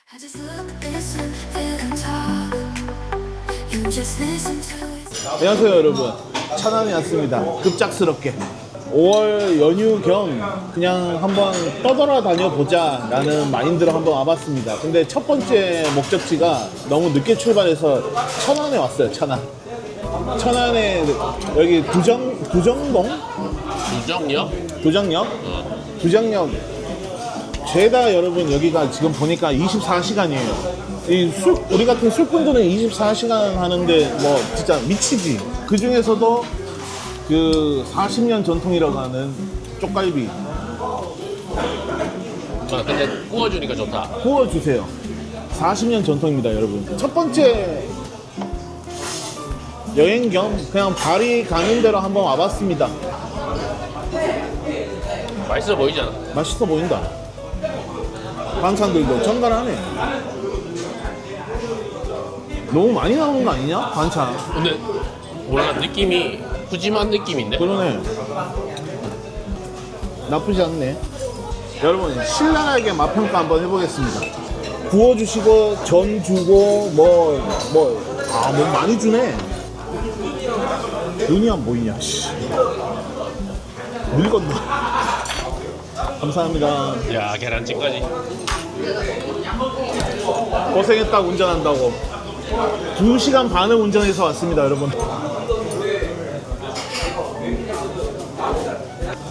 I just look, listen, feel and talk. You just listen to it. 안녕하세요 여러분, 천안에 왔습니다. 급작스럽게 5월 연휴 겸 그냥 한번 떠돌아다녀 보자 라는 마인드로 한번 와봤습니다. 근데 첫 번째 목적지가 너무 늦게 출발해서 천안에 왔어요. 천안에 여기 두정동? 유정역? 두정역 죄다 여러분, 여기가 지금 보니까 24시간이에요. 우리 같은 술꾼들은 24시간 하는데 뭐 진짜 미치지. 그 중에서도 그 40년 전통이라고 하는 쪽갈비 근데 구워주니까 좋다. 구워주세요. 40년 전통입니다 여러분. 첫 번째 여행 겸 그냥 발이 가는 대로 한번 와봤습니다. 맛있어 보이잖아. 맛있어 보인다. 반찬들도 정갈하네. 너무 많이 나오는 거 아니냐? 반찬. 근데 몰라, 느낌이 푸짐한 느낌인데? 그러네. 나쁘지 않네. 여러분, 신랄하게 맛평가 한번 해보겠습니다. 구워주시고 전 주고 뭐 많이 주네. 눈이 안 보이냐. 씨. 늙었나. 감사합니다. 야, 계란찜까지. 고생했다 운전한다고. 2시간 반을 운전해서 왔습니다 여러분.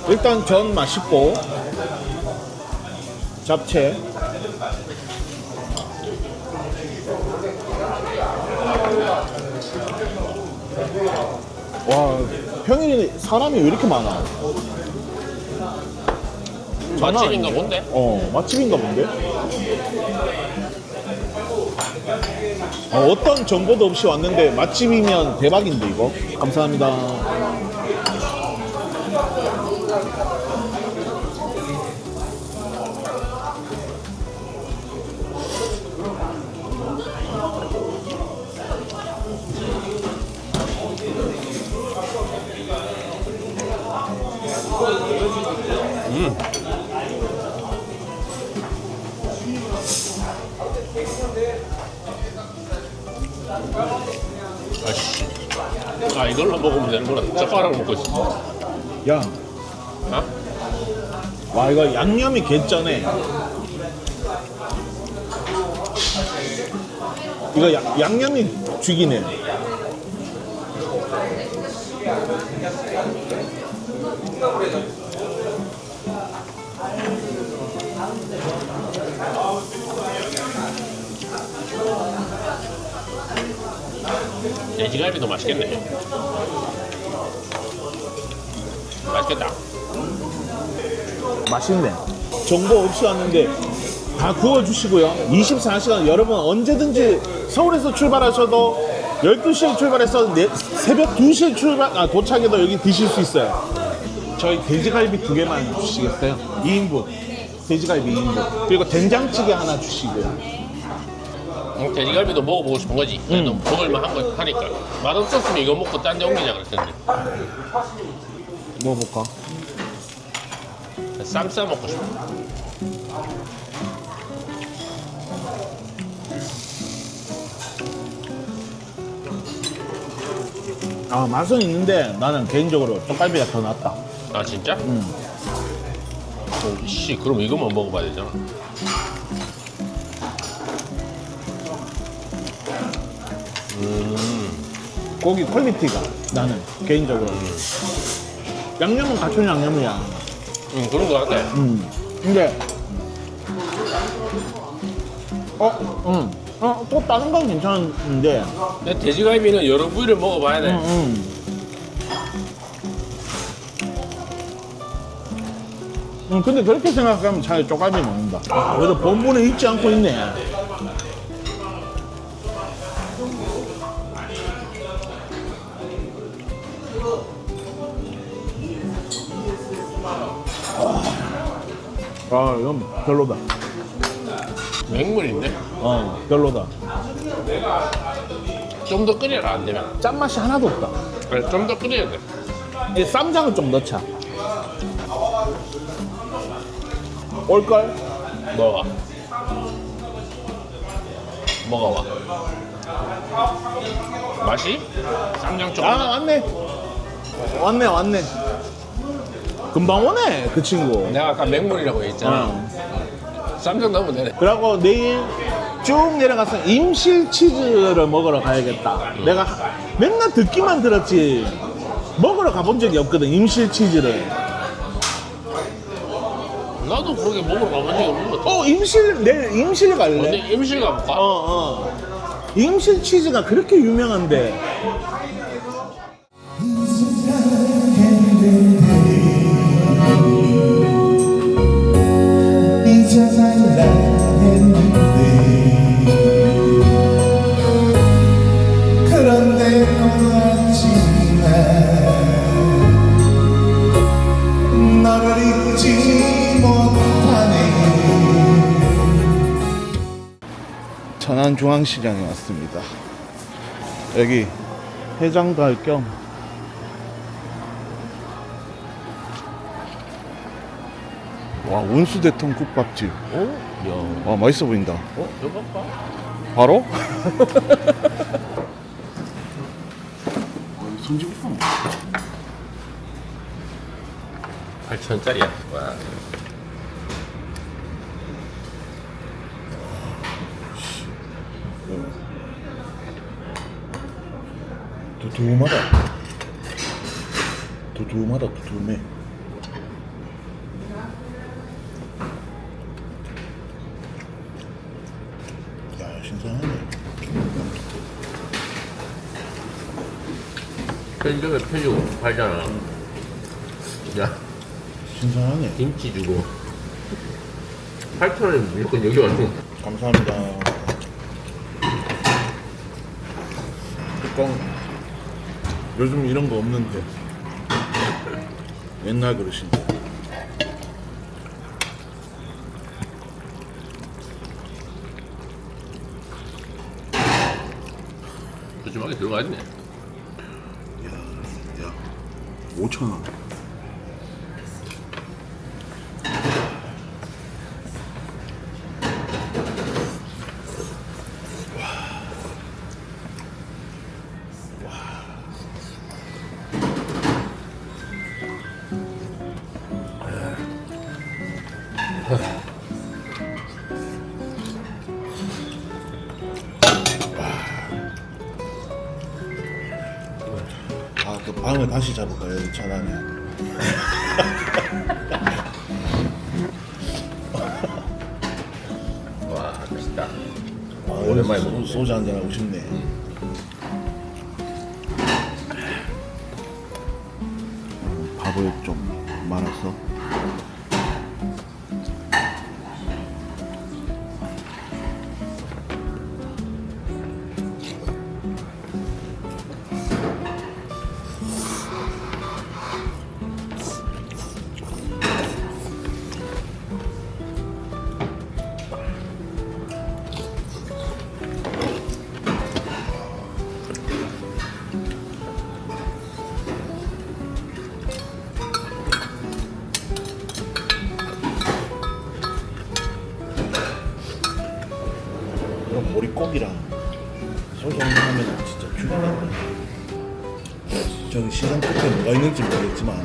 일단 전 맛있고 잡채 와, 평일에 사람이 왜 이렇게 많아? 맛집인가 본데? 맛집인가 본데? 어떤 정보도 없이 왔는데 맛집이면 대박인데 이거? 감사합니다. 아이씨. 아, 이걸로 먹으면 되는구나. 젓가락 먹고 있어. 야, 어? 와 이거 양념이 개쩌네. 이거 양념이 죽이네. 돼지갈비도 맛있겠네. 맛있겠다. 맛있네. 정보 없이 왔는데 다 구워주시고요. 24시간 여러분 언제든지 서울에서 출발하셔도 12시에 출발해서 새벽 2시에 도착해도 여기 드실 수 있어요. 저희 돼지갈비 2개만 주시겠어요? 2인분. 돼지갈비 2인분. 그리고 된장찌개 하나 주시고요. 돼지갈비도 먹어보고 싶은 거지. 그래도 먹을만 한 거 하니까. 맛없었으면 이거 먹고 딴 데 옮기자 그랬는데. 먹어볼까? 쌈 싸 먹고 싶어. 맛은 있는데 나는 개인적으로 쪽갈비가 더 낫다. 아, 진짜? 씨, 그럼 이것만 먹어봐야 되잖아. 고기 퀄리티가 나는 개인적으로 양념은 갖춘 양념이야. 그런 거 같아. 근데 또 다른 건 괜찮은데 근데 돼지갈비는 여러 부위를 먹어봐야 돼. 근데 그렇게 생각하면 차라리 쪽갈비 먹는다. 그래도 본분에 잊지 않고 있네. 이건 별로다. 맹물인데? 별로다. 좀 더 끓여라, 안 되면. 짠맛이 하나도 없다. 그래, 좀 더 끓여야 돼. 이제 쌈장을 좀 넣자. 올걸? 뭐가? 먹어봐. 맛이? 쌈장 좀. 아 왔네. 금방 오네 그 친구. 내가 아까 맹물이라고 했잖아. 쌈장 넣으면 되네. 그리고 내일 쭉 내려가서 임실 치즈를 먹으러 가야겠다. 내가 맨날 듣기만 들었지 먹으러 가본 적이 없거든 임실 치즈를. 나도 그렇게 먹으러 가본 적이 없는 것 같아. 내일 임실 갈래? 근데 임실 가볼까? 임실 치즈가 그렇게 유명한데. 잊어달라 했는데 그런데 놀랐지만 너를 잊지 못하네. 천안중앙시장에 왔습니다. 여기 해장도 할 겸 와, 온수대통 국밥집. 야. 와, 맛있어 보인다. 이거 봐. 바로? 손질국밥 8,000원짜리야. 와. 두툼해. 야, 신선하네. 편의점에 펴주고 팔잖아. 야, 신선하네. 김치 주고 8,000원이면 무조건 여기 왔어. 감사합니다. 뚜껑. 요즘 이런 거 없는데. 옛날 그릇인데. 조심하게 들어가 있네. 야, 5,000원. 아, 그 방을 다시 잡을까요? 여기 천안에. 와, 맛있다. 아, 오랜만에 여기서 먹네. 소주 한잔 하고 싶네. 밥을 좀 말아서. 이런 머리고기랑 소주 한잔 하면 진짜 죽이네. 저기 시장 끝에 뭐가 있는지 모르겠지만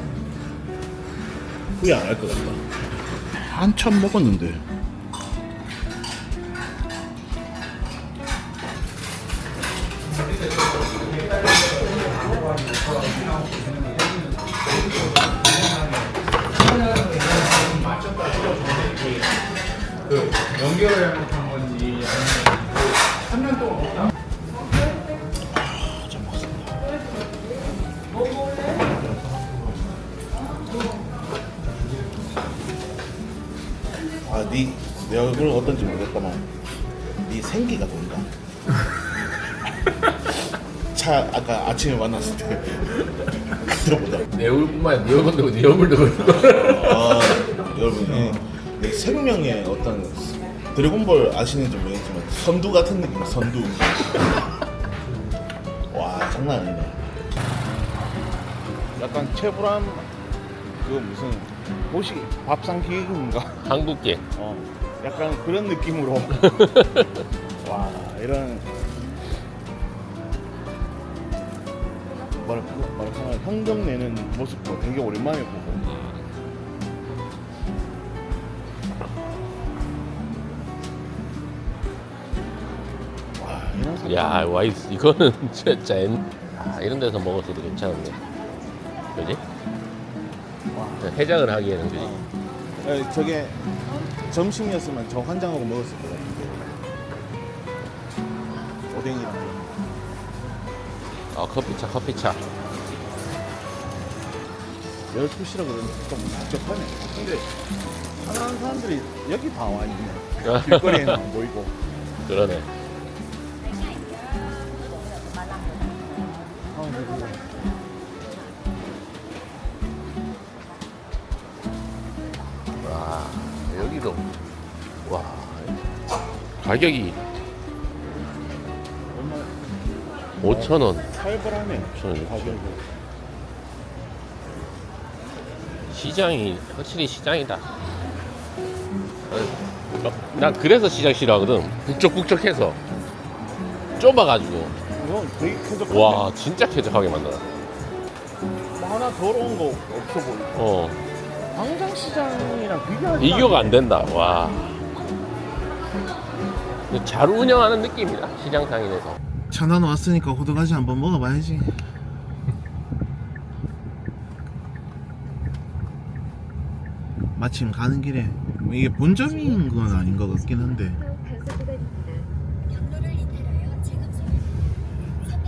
후회 안 할 것 같다. 한참 먹었는데. 연결을 한 건지 아니면 3년 동안 먹다. 잘 먹었습니다. 아, 네 얼굴은 어떤지 모르겠다만 네 생기가 돈다. 아까 아침에 만났을 때 그때보다. 내 얼굴만 아니라 네 얼굴도 네 얼굴도 아, 여러분, 내 생명의 어떤 드래곤볼 아시는지 모르겠지만 선두 같은 느낌, 선두. 와, 장난 아니네. 약간 체불한 그 무슨 도시 밥상 기계인가? 한국계. 약간 그런 느낌으로. 와, 이런 뭐랄까 현금 내는 모습도 되게 오랜만에 보고. 와, 이런 사람. 야, 이거는 진짜 이런 데서 먹었어도 괜찮은데. 그지? 해장을 하기에는 그지? 저게 점심이었으면 저 환장하고 먹었을 것 같은데. 오뎅이랑. 커피차. 12시라 그러는데 좀 복잡하네. 근데 하나하나 사람들이 여기 다 와 있네. 길거리에는 안 보이고. 그러네. 와, 여기도 와 가격이 5,000원. 살벌하네. 5,000원. 가격이. 시장이 확실히 시장이다. 난 그래서 시장 싫어하거든. 북적북적해서 좁아가지고. 이건 되게 쾌적하네. 와, 진짜 쾌적하게 만들어. 뭐 하나 더러운 거 없어 보이고. 광장시장이랑 비교하지 비교가 안 된다. 와. 잘 운영하는 느낌이다. 시장 상인에서. 천안 왔으니까 호두과지 한번 먹어봐야지. 마침 가는 길에 이게 본점인 건 아닌 것 같긴 한데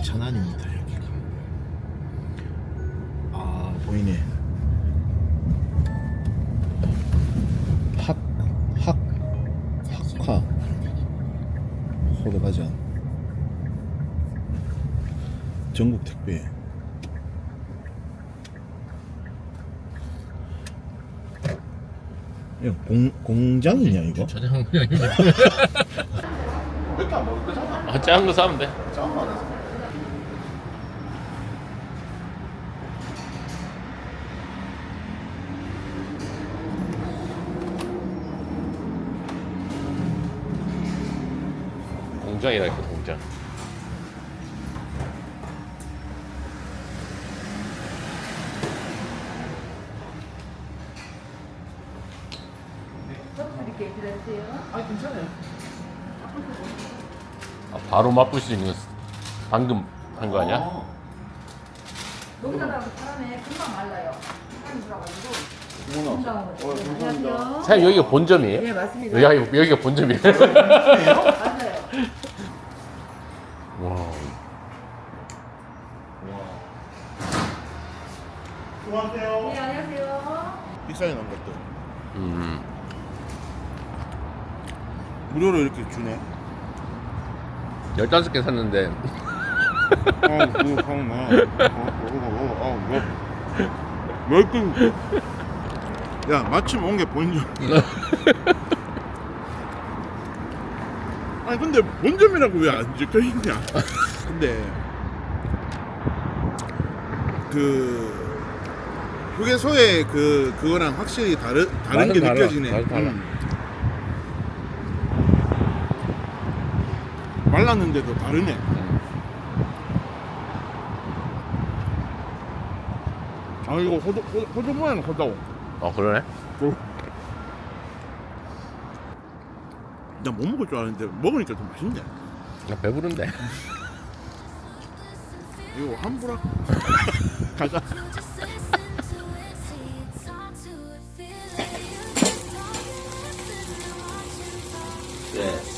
천안입니다 여기가. 아 보이네. 학화 호두과자 전국 택배. 이거 공장이냐 이거? 저장 몇 개 안 먹을 거잖아. 작은 거 사면 돼. 짱 많아서. 공장이라니까 공장. 아 괜찮아요. 바로 맛볼 수 있는 방금 한 거 아니야? 농사라고 사람에 금방 말라요. 사람이 들어가지고. 감사합니다. 사장님 여기가 본점이에요? 네, 맞습니다. 여기가 본점이에요? 맞아요. 와. 수고하세요. 네, 안녕하세요. 빅사이 난 것도 음. 무료로 이렇게 주네. 15개 샀는데 아 그거 하나. 몇 개? 야 마침 온 게 본점. 아니 근데 본점이라고 왜 안 적혀 있냐? 근데 그 휴게소의 그거랑 확실히 다른 게 달라. 느껴지네. 달라. 말랐는데도 다르네. 아 이거 호두 모양 호다고. 그러네? 나 못 먹을 줄 알았는데 먹으니까 좀 맛있네. 나 배부른데. 이거 함부라. 가자. Just listen to it, feel it. 네.